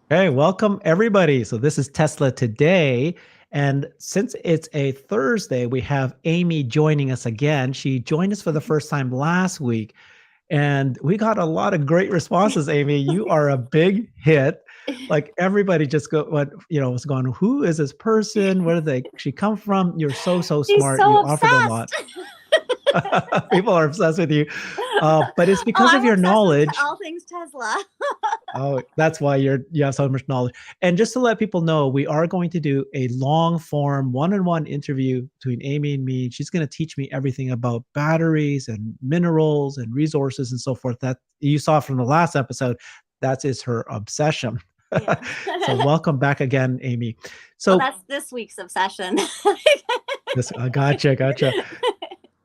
Hey, welcome everybody. So this is Tesla Today. And since it's a Thursday, we have Amy joining us again. She joined us for the first time last week, and we got a lot of great responses, Amy. You are a big hit. Like everybody just was going, who is this person? Where did she come from? You're so She's smart. You so offered a lot. obsessed. People are obsessed with you. But it's Oh, because of I'm your obsessed with knowledge. all things Tesla. Oh, that's why you have so much knowledge. And just to let people know, we are going to do a long form one-on-one interview between Amy and me. She's going to teach me everything about batteries and minerals and resources and so forth that you saw from the last episode. That is her obsession. Yeah. So welcome back again, Amy. Well, So that's this week's obsession. this gotcha.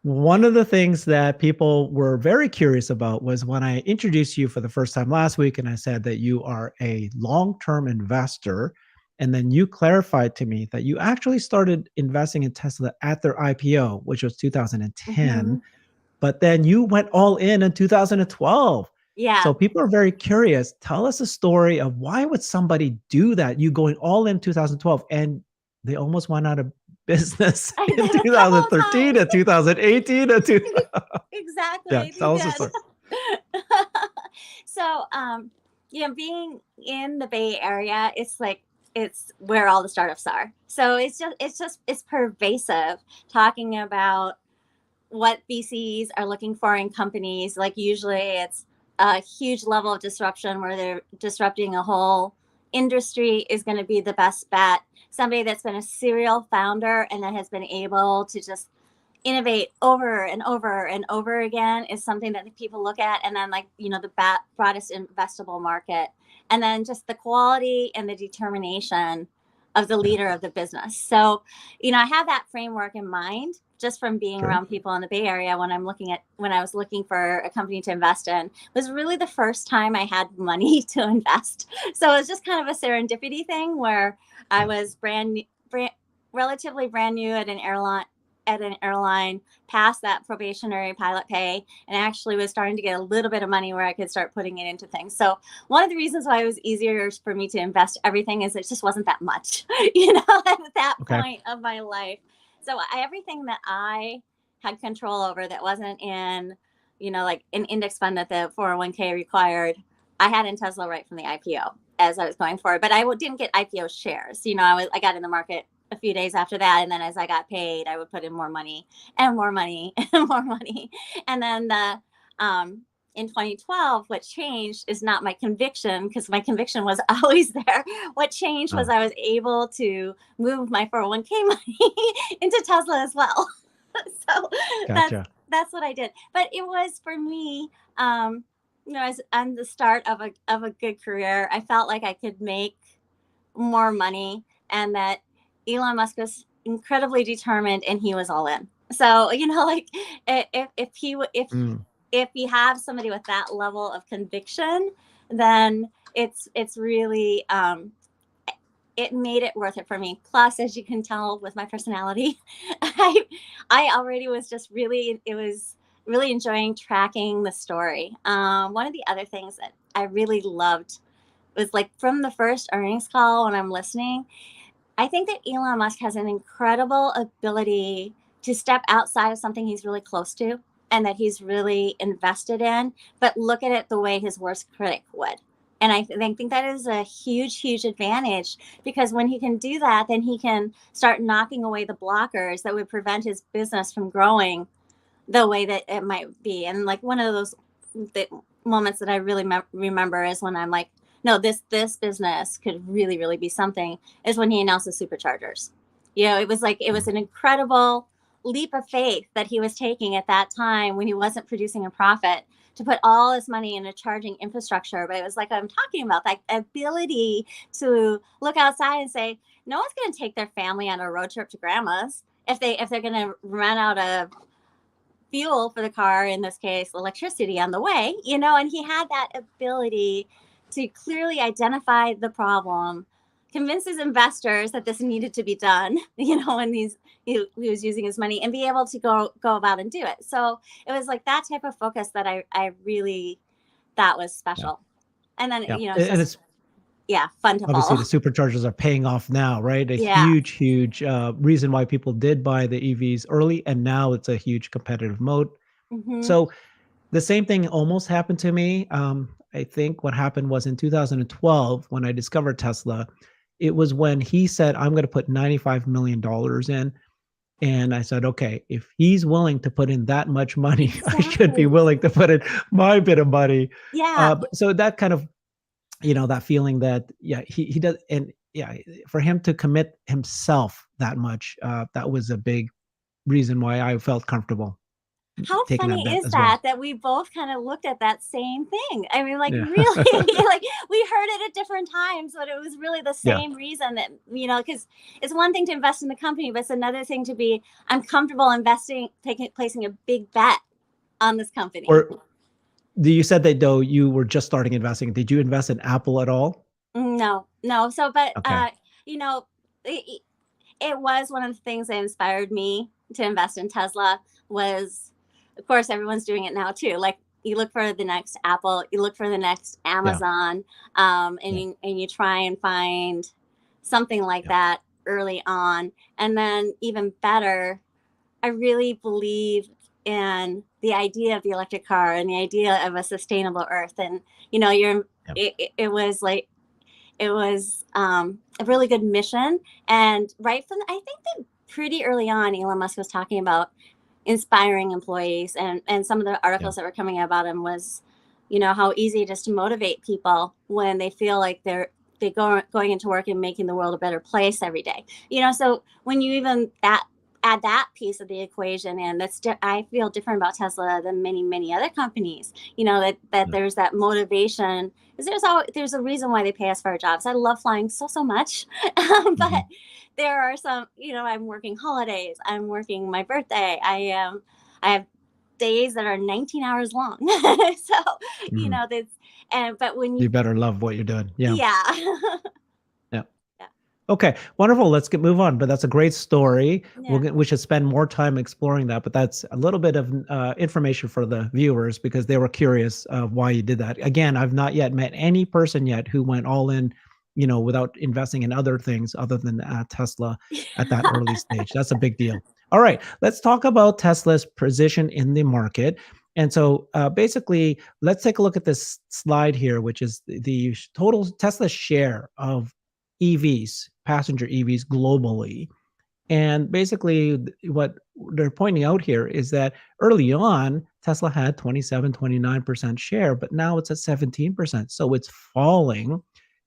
One of the things that people were very curious about was when I introduced you for the first time last week, and I said that you are a long term investor. And then you clarified to me that you actually started investing in Tesla at their IPO, which was 2010, Mhm. but then you went all in 2012. Yeah. So people are very curious. Tell us a story of why would somebody do that? You going all in 2012 and they almost went out of business in A couple of 2013 times. and 2018 and yeah, Exactly. They tell us a did. story. So, being in the Bay Area, it's where all the startups are. So it's pervasive talking about what VCs are looking for in companies. Like usually it's a huge level of disruption where they're disrupting a whole industry is going to be the best bet. Somebody that's been a serial founder and that has been able to just innovate over and over and over again is something that people look at. And then the broadest investable market, and then just the quality and the determination of the leader of the business. So I have that framework in mind just from being Sure. around people in the Bay Area when I was looking for a company to invest in. It was really the first time I had money to invest. So it was just kind of a serendipity thing where I was relatively brand new at an airline, past that probationary pilot pay, and actually was starting to get a little bit of money where I could start putting it into things. So one of the reasons why it was easier for me to invest everything is it just wasn't that much, at that Okay. point of my life. So everything that I had control over that wasn't in, like an index fund that the 401k required, I had in Tesla right from the IPO as I was going forward. But I didn't get IPO shares. I got in the market a few days after that, and then as I got paid, I would put in more money and more money and more money. And then in 2012, what changed is not my conviction, because my conviction was always there. What changed was Oh, I was able to move my 401k money into Tesla as well. So that's gotcha. that's what I did. But it was for me, as on the start of a good career, I felt like I could make more money, and that Elon Musk was incredibly determined and he was all in. So, like Mm, if you have somebody with that level of conviction, then it's really it made it worth it for me. Plus, as you can tell with my personality, I I already was just really it was really enjoying tracking the story. One of the other things that I really loved was, like, from the first earnings call when I'm listening, I think that Elon Musk has an incredible ability to step outside of something he's really close to and that he's really invested in, but look at it the way his worst critic would. And I think that is a huge, huge advantage, because when he can do that, then he can start knocking away the blockers that would prevent his business from growing the way that it might be. And like one of those moments that I really remember is when I'm like, no, this business could really, really be something, is when he announced the superchargers. It was mm, an incredible leap of faith that he was taking at that time when he wasn't producing a profit, to put all his money in a charging infrastructure. But it was like I'm talking about, that ability to look outside and say, no one's going to take their family on a road trip to grandma's if they're going to run out of fuel for the car, in this case electricity, on the way. And he had that ability to clearly identify the problem, convince his investors that this needed to be done, and he was using his money, and be able to go about and do it. So it was like that type of focus that I really thought was yeah. special. And then Yeah. it's And just, it's yeah, fun to Obviously, follow. the superchargers are paying off now, right? A Yeah. huge reason why people did buy the EVs early, and now it's a huge competitive moat. Hmm. So the same thing almost happened to me. I think what happened was in 2012 when I discovered Tesla. It was when he said, "I'm going to put $95 million in." And I said, okay, if he's willing to put in that much money, I should be Exactly. willing to put in my bit of money. Yeah. So that kind of, that feeling that, yeah, he does. And yeah, for him to commit himself that much, that was a big reason why I felt comfortable How taking that funny bet is as well. that we both kind of looked at that same thing? I mean, like Yeah. really, like we heard it at different times, but it was really the Yeah. same reason that, because it's one thing to invest in the company, but it's another thing to be, I'm comfortable investing, placing a big bet on this company. Or you said that though you were just starting investing. Did you invest in Apple at all? No, no. So, but, Okay. you know, it, it was one of the things that inspired me to invest in Tesla was, of course, everyone's doing it now too. Like you look for the next Apple, you look for the next Yeah. Amazon, Yeah. and you try and find something like Yeah. that early on. And then even better, I really believe in the idea of the electric car and the idea of a sustainable Earth. And you're Yeah. it was like it was a really good mission. And right from, I think that pretty early on, Elon Musk was talking about inspiring employees, and some of the Yeah. articles that were coming out about him was, how easy it is to motivate people when they feel like they going into work and making the world a better place every day. So when you even add that piece of the equation in, I feel different about Tesla than many other companies. That Yeah. there's that motivation. There's a reason why they pay us for our jobs. I love flying so much, but Mhm. there are some. I'm working holidays. I'm working my birthday. I have days that are 19 hours long. So Mhm. that's but when You you, better love what you're doing. Yeah. yeah. Yeah. Yeah. Okay, wonderful. Let's move on. But that's a great story. Yeah. We should spend more time exploring that. But that's a little bit of information for the viewers because they were curious of why you did that. Again, I've not yet met any person yet who went all in, without investing in other things other than Tesla at that early stage. That's a big deal. All right, let's talk about Tesla's position in the market. And so basically, let's take a look at this slide here, which is the total Tesla share of EVs, passenger EVs globally. And basically, what they're pointing out here is that early on, Tesla had 27, 29% share, but now it's at 17%. So it's falling.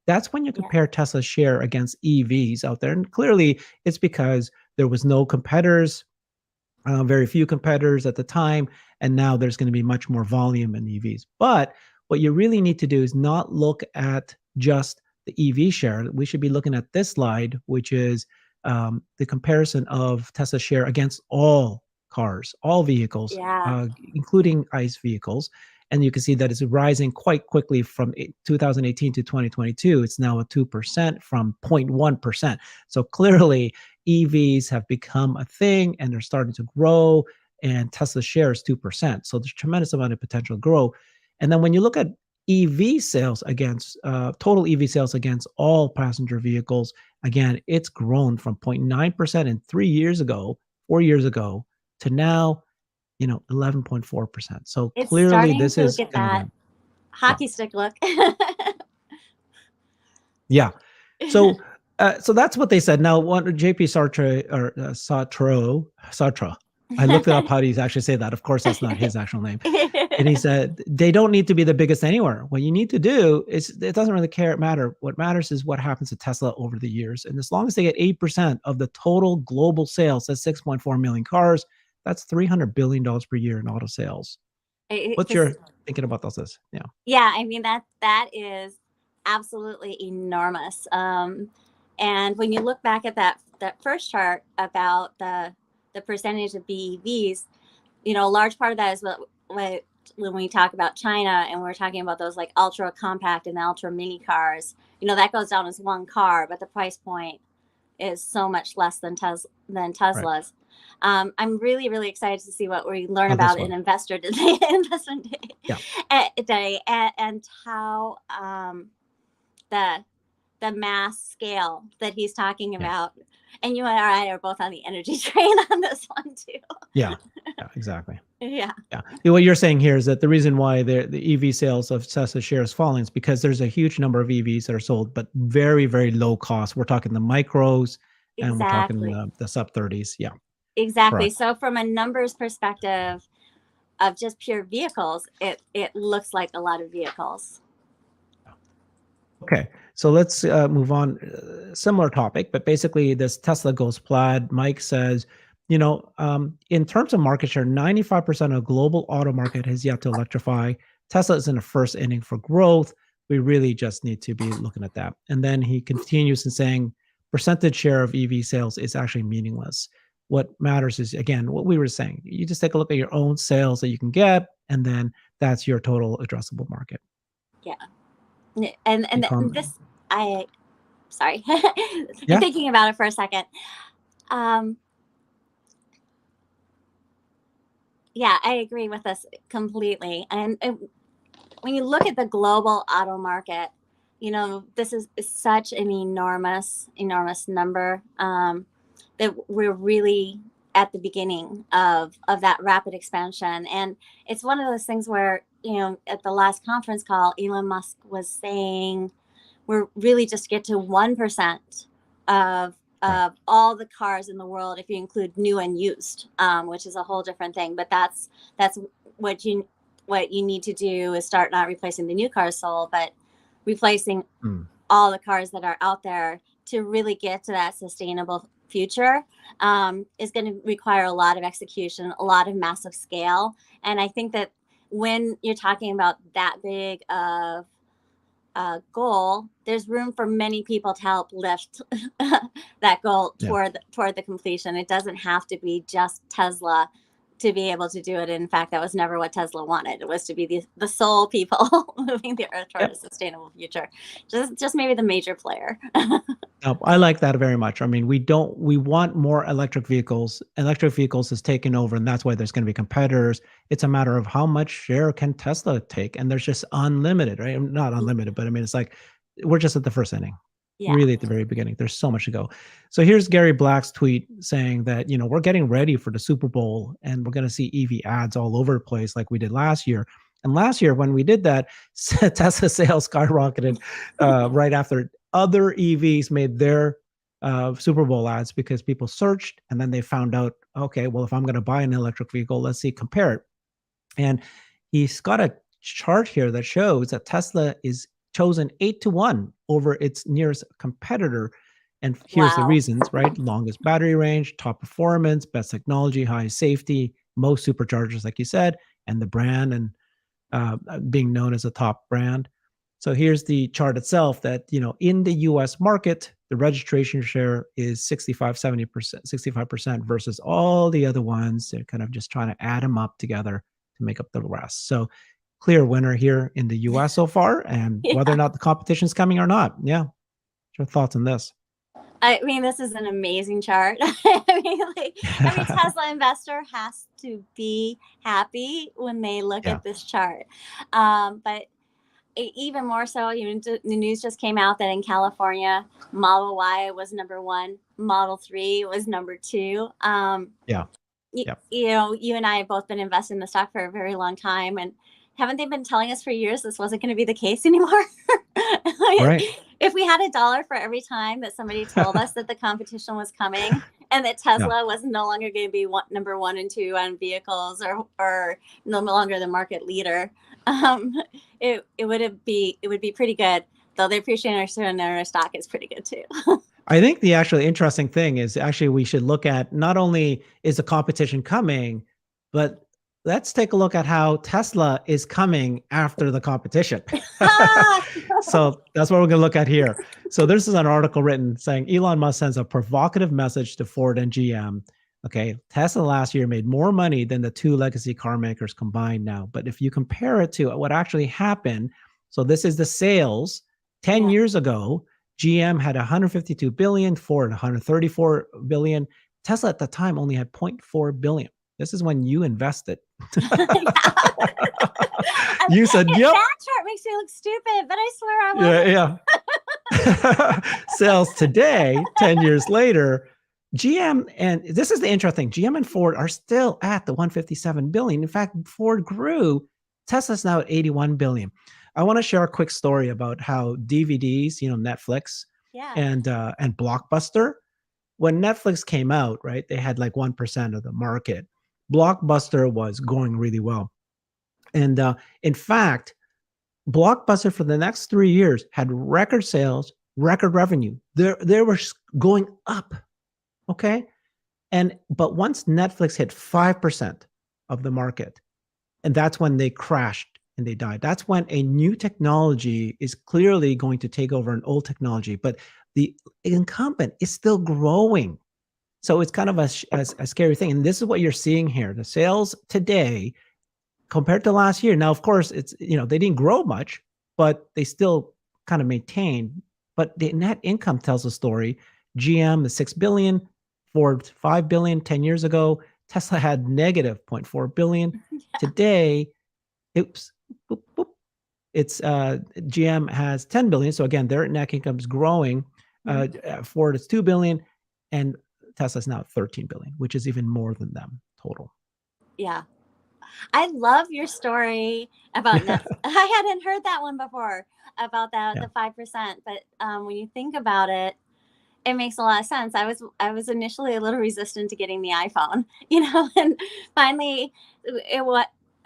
That's when you Yeah. compare Tesla's share against EVs out there. And clearly, it's because there was no competitors, very few competitors at the time. And now there's going to be much more volume in EVs. But what you really need to do is not look at just the EV share. We should be looking at this slide, which is the comparison of Tesla share against all cars, all vehicles, Yeah. including ICE vehicles. And you can see that it's rising quite quickly from 2018 to 2022. It's now at 2% from 0.1%. So clearly, EVs have become a thing and they're starting to grow, and Tesla's share is 2%. So there's tremendous amount of potential to grow. And then when you look at EV sales against total EV sales against all passenger vehicles, again, it's grown from 0.9% in 3 years ago, 4 years ago, to now, 11.4%. So It's clearly starting this to is get going to that be, yeah. hockey stick look. Yeah. So so that's what they said. Now, one JP Sartre or Sartre. I looked it up how do you actually say that. Of course, that's not his actual name. And he said they don't need to be the biggest anywhere. What you need to do is it doesn't really matter. What matters is what happens to Tesla over the years. And as long as they get 8% of the total global sales, that's 6.4 million cars. That's $300 billion per year in auto sales. What's Because your thinking about this? Yeah. yeah, I mean that is absolutely enormous. And when you look back at that first chart about the percentage of BEVs, a large part of that is what when we talk about China and we're talking about those like ultra compact and the ultra mini cars, that goes down as one car, but the price point is so much less than Right. Tesla's. I'm really excited to see what we learn Oh, this about in one. Investor Today, Investment Yeah. Day, and how the mass scale that he's talking about. And you and I are both on the energy train on this one too. Yeah, exactly. Yeah. What you're saying here is that the reason why the EV sales of Tesla shares falling is because there's a huge number of EVs that are sold, but very, very low cost. We're talking the micros, and we're talking the sub 30s. Yeah. Exactly. Correct. So from a numbers perspective of just pure vehicles, it looks like a lot of vehicles. Okay, so let's move on. Similar topic, but basically this Tesla goes plaid. Mike says, in terms of market share, 95% of global auto market has yet to electrify. Tesla is in the first inning for growth. We really just need to be looking at that. And then he continues in saying, percentage share of EV sales is actually meaningless. What matters is, again, what we were saying. You just take a look at your own sales that you can get, and then that's your total addressable market. Yeah. And this, sorry, Yeah. I'm thinking about it for a second. Yeah, I agree with this completely. And when you look at the global auto market, this is such an enormous number that we're really at the beginning of that rapid expansion. And it's one of those things where, at the last conference call, Elon Musk was saying we're really just get to 1% of all the cars in the world if you include new and used, which is a whole different thing. But that's what you need to do is start not replacing the new cars sold, but replacing all the cars that are out there to really get to that sustainable future. Is going to require a lot of execution, a lot of massive scale. And I think that when you're talking about that big of goal, there's room for many people to help lift that goal toward the completion. It doesn't have to be just Tesla to be able to do it. In fact, that was never what Tesla wanted. It was to be the sole people moving the earth toward a sustainable future. Just maybe the major player. I like that very much. I mean, we want more electric vehicles. Electric vehicles has taken over, and that's why there's going to be competitors. It's a matter of how much share can Tesla take, and there's just unlimited, right? Not unlimited, but I mean, it's like we're just at the first inning. Yeah. Really at the very beginning. There's so much to go. So here's Gary Black's tweet saying that, we're getting ready for the Super Bowl and we're going to see EV ads all over the place like we did last year. And last year when we did that, Tesla sales skyrocketed right after other EVs made their Super Bowl ads because people searched and then they found out, okay, well, if I'm going to buy an electric vehicle, let's see, compare it. And he's got a chart here that shows that Tesla is chosen 8-1 over its nearest competitor. And here's the reasons, right? Longest battery range, top performance, best technology, high safety, most superchargers, like you said, and the brand and being known as a top brand. So here's the chart itself that, in the US market, the registration share is 65% versus all the other ones. They're kind of just trying to add them up together to make up the rest. So clear winner here in the US so far, and whether or not the competition is coming or not. Yeah. What's your thoughts on this? I mean, this is an amazing chart. Every Tesla investor has to be happy when they look at this chart. But even more so, the news just came out that in California, Model Y was number 1, Model 3 was number 2. You and I have both been invested in the stock for a very long time, and haven't they been telling us for years this wasn't going to be the case anymore? Right. If we had $1 for every time that somebody told us that the competition was coming and that Tesla was no longer going to be number 1 and 2 on vehicles or no longer the market leader, it would be pretty good. Though the appreciation in our stock is pretty good too. I think the actually interesting thing is actually we should look at not only is the competition coming, but let's take a look at how Tesla is coming after the competition. So that's what we're going to look at here. So this is an article written saying Elon Musk sends a provocative message to Ford and GM. Okay, Tesla last year made more money than the 2 legacy car makers combined now. But if you compare it to what actually happened, so this is the sales 10 years ago, GM had 152 billion, Ford 134 billion. Tesla at the time only had 0.4 billion. This is when you invested. You said, yep. That chart makes me look stupid, but I swear I wasn't. sales today, 10 years later, GM, and this is the interesting, GM and Ford are still at the 157 billion. In fact, Ford grew. Tesla's now at 81 billion. I want to share a quick story about how DVDs, Netflix Yeah. and Blockbuster, when Netflix came out, right, they had like 1% of the market. Blockbuster was going really well. And in fact, Blockbuster for the next 3 years had record sales, record revenue. They were going up. Okay. But once Netflix hit 5% of the market, and that's when they crashed and they died. That's when a new technology is clearly going to take over an old technology, but the incumbent is still growing. So it's kind of a scary thing. And this is what you're seeing here. The sales today compared to last year. Now, of course, it's, they didn't grow much, but they still kind of maintained. But the net income tells a story. GM is 6 billion, Ford 5 billion 10 years ago. Tesla had negative 0.4 billion. Yeah. Today, it's GM has 10 billion. So again, their net income is growing. Ford is 2 billion, and Tesla's now 13 billion, which is even more than them total. Yeah. I love your story about Netflix. I hadn't heard that one before about that, the 5%. But when you think about it, it makes a lot of sense. I was initially a little resistant to getting the iPhone, and finally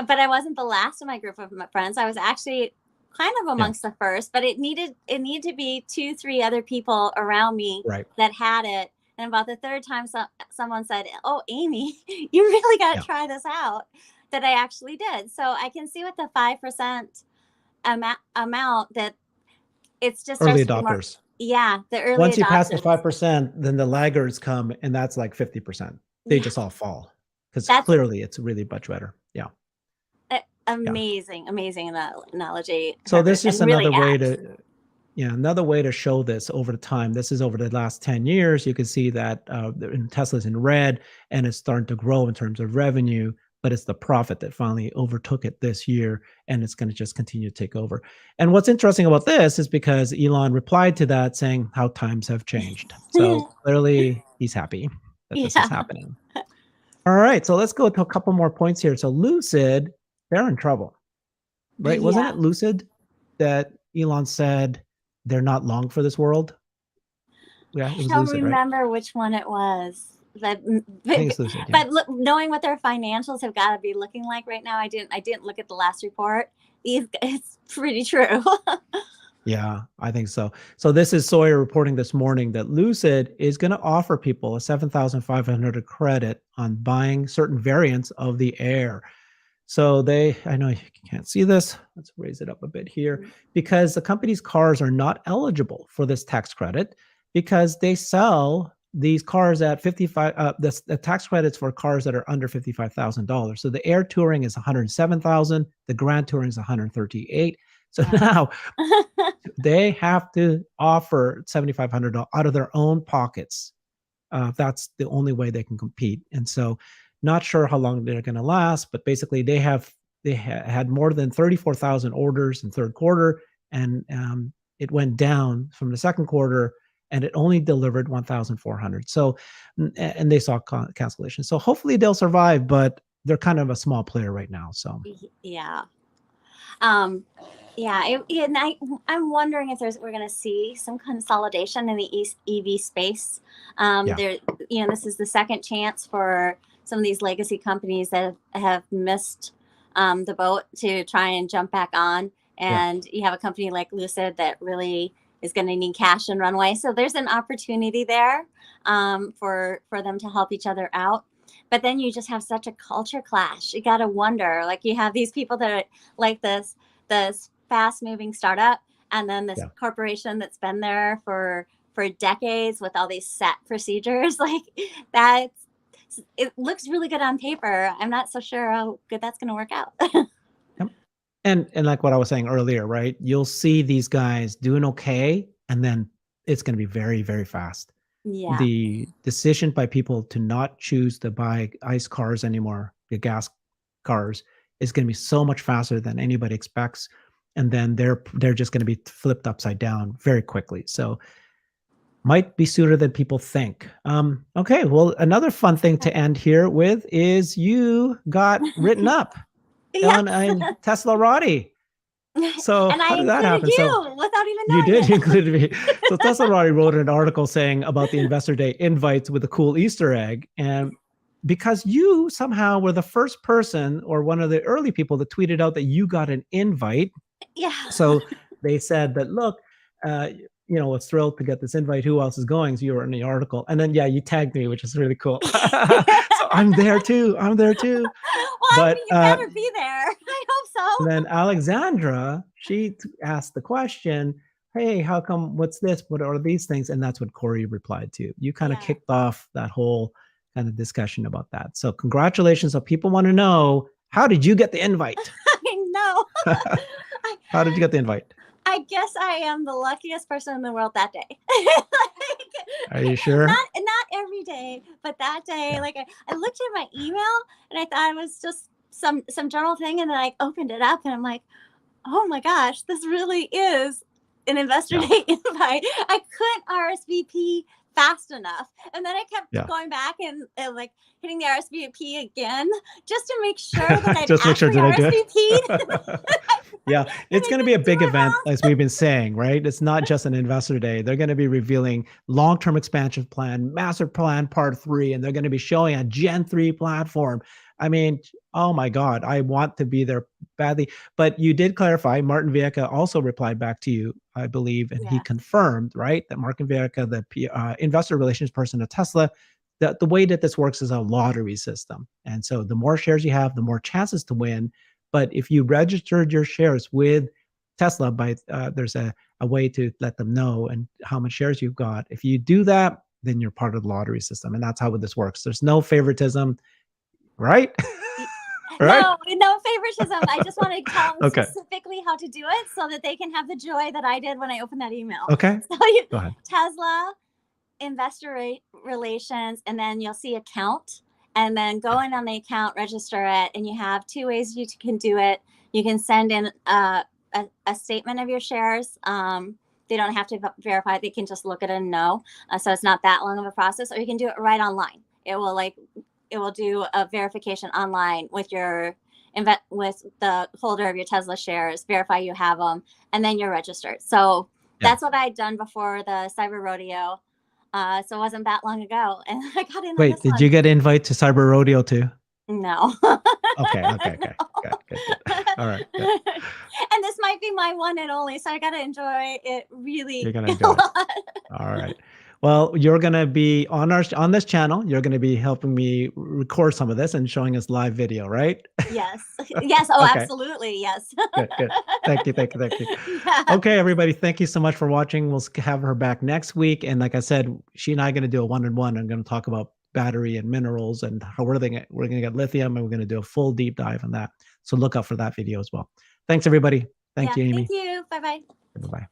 but I wasn't the last in my group of my friends. I was actually kind of amongst the first, but it needed to be 2-3 other people around me that had it. And about the third time someone said, "Oh, Amy, you really got to try this out," that I actually did. So I can see with the 5% amount that it's just early adopters. The early Once adopters. you pass the 5%, then the laggards come, and that's like 50%. They just all fall because clearly it's really much better. Yeah. Amazing analogy. So this is another way to, another way to show this over time. This is over the last 10 years. You can see that Tesla's in red, and it's starting to grow in terms of revenue, but it's the profit that finally overtook it this year, and it's going to just continue to take over. And what's interesting about this is because Elon replied to that saying how times have changed. So clearly he's happy that this is happening. All right, so let's go to a couple more points here. So Lucid, they're in trouble, right? Wasn't it Lucid that Elon said they're not long for this world? Yeah, it was I don't Lucid, remember which one it was. I think it's Lucid, but look, knowing what their financials have got to be looking like right now, I didn't look at the last report. It's pretty true. Yeah, I think so. So this is Sawyer reporting this morning that Lucid is going to offer people a 7,500 credit on buying certain variants of the Air. So I know you can't see this. Let's raise it up a bit here, because the company's cars are not eligible for this tax credit because they sell these cars at 55. The tax credits for cars that are under $55,000. So the Air Touring is 107,000. The Grand Touring is 138. So now they have to offer $7,500 out of their own pockets. That's the only way they can compete. And so, not sure how long they're going to last, but basically they had more than 34,000 orders in third quarter, and it went down from the second quarter, and it only delivered 1,400. So, and they saw cancellation. So hopefully they'll survive, but they're kind of a small player right now. So I'm wondering if we're going to see some consolidation in the EV space. This is the second chance for some of these legacy companies that have missed the boat to try and jump back on. And you have a company like Lucid that really is going to need cash and runway. So there's an opportunity there for them to help each other out. But then you just have such a culture clash. You got to wonder, like, you have these people that are like this fast moving startup, and then this corporation that's been there for decades with all these set procedures. Like, it looks really good on paper. I'm not so sure how good that's going to work out. And like what I was saying earlier, right? You'll see these guys doing okay, and then it's going to be very, very fast. Yeah. The decision by people to not choose to buy ICE cars anymore, the gas cars, is going to be so much faster than anybody expects. and then they're just going to be flipped upside down very quickly. So might be sooner than people think. Okay, well, another fun thing to end here with is you got written up on Yes. a Tesla Roddy. So And how I did that included happen? you without even You knowing did, it. you included me. So Tesla Roddy wrote an article saying about the Investor Day invites with a cool Easter egg. And because you somehow were the first person or one of the early people that tweeted out that you got an invite. Yeah. So they said that, look, was thrilled to get this invite. Who else is going? So you were in the article. And then, you tagged me, which is really cool. So I'm there too. Well, But you better be there. I hope so. then Alexandra, she asked the question, hey, how come, what's this? What are these things? And that's what Corey replied to. You kind of kicked off that whole kind of discussion about that. So congratulations. So people want to know, how did you get the invite? I know. How did you get the invite? I guess I am the luckiest person in the world that day. Are you sure? Not every day, but that day, Yeah. I looked at my email and I thought it was just some general thing, and then I opened it up and I'm like, oh my gosh, this really is an Investor Day invite. I couldn't RSVP fast enough, and then I kept going back and like hitting the RSVP again just to make sure that I'd actually RSVP'd. Yeah, it's going to be a big event, as we've been saying, right? It's not just an Investor Day. They're going to be revealing long-term expansion plan, master plan part 3, and they're going to be showing a Gen 3 platform. I mean, oh my God, I want to be there badly. But you did clarify, Martin Viecha also replied back to you, I believe, and he confirmed, right, that Martin Viecha, the investor relations person at Tesla, that the way that this works is a lottery system. And so the more shares you have, the more chances to win. But if you registered your shares with Tesla, there's a way to let them know and how much shares you've got. If you do that, then you're part of the lottery system. And that's how this works. There's no favoritism, right? Right? No favoritism. I just want to tell them Okay. specifically how to do it so that they can have the joy that I did when I opened that email. Okay. So go ahead. Tesla, investor relations, and then you'll see account. And then go in on the account, register it, and you have 2 ways you can do it. You can send in a statement of your shares. They don't have to verify; they can just look at it and know. So it's not that long of a process. Or you can do it right online. It will do a verification online with with the holder of your Tesla shares. Verify you have them, and then you're registered. So that's what I'd done before the Cyber Rodeo. So it wasn't that long ago, and I got in. Wait, did you get an invite to Cyber Rodeo too? No. Okay. No. Good. All right. Good. And this might be my one and only, so I got to enjoy it really. You're gonna enjoy it. All right. Well, you're going to be on this channel. You're going to be helping me record some of this and showing us live video, right? Yes. Yes. Oh, okay. Absolutely. Yes. Good. Thank you. Yeah. Okay, everybody. Thank you so much for watching. We'll have her back next week. And like I said, she and I are going to do a one-on-one. I'm going to talk about battery and minerals and how we're going to get lithium, and we're going to do a full deep dive on that. So look out for that video as well. Thanks, everybody. Thank you, Amy. Thank you. Bye-bye. Bye-bye.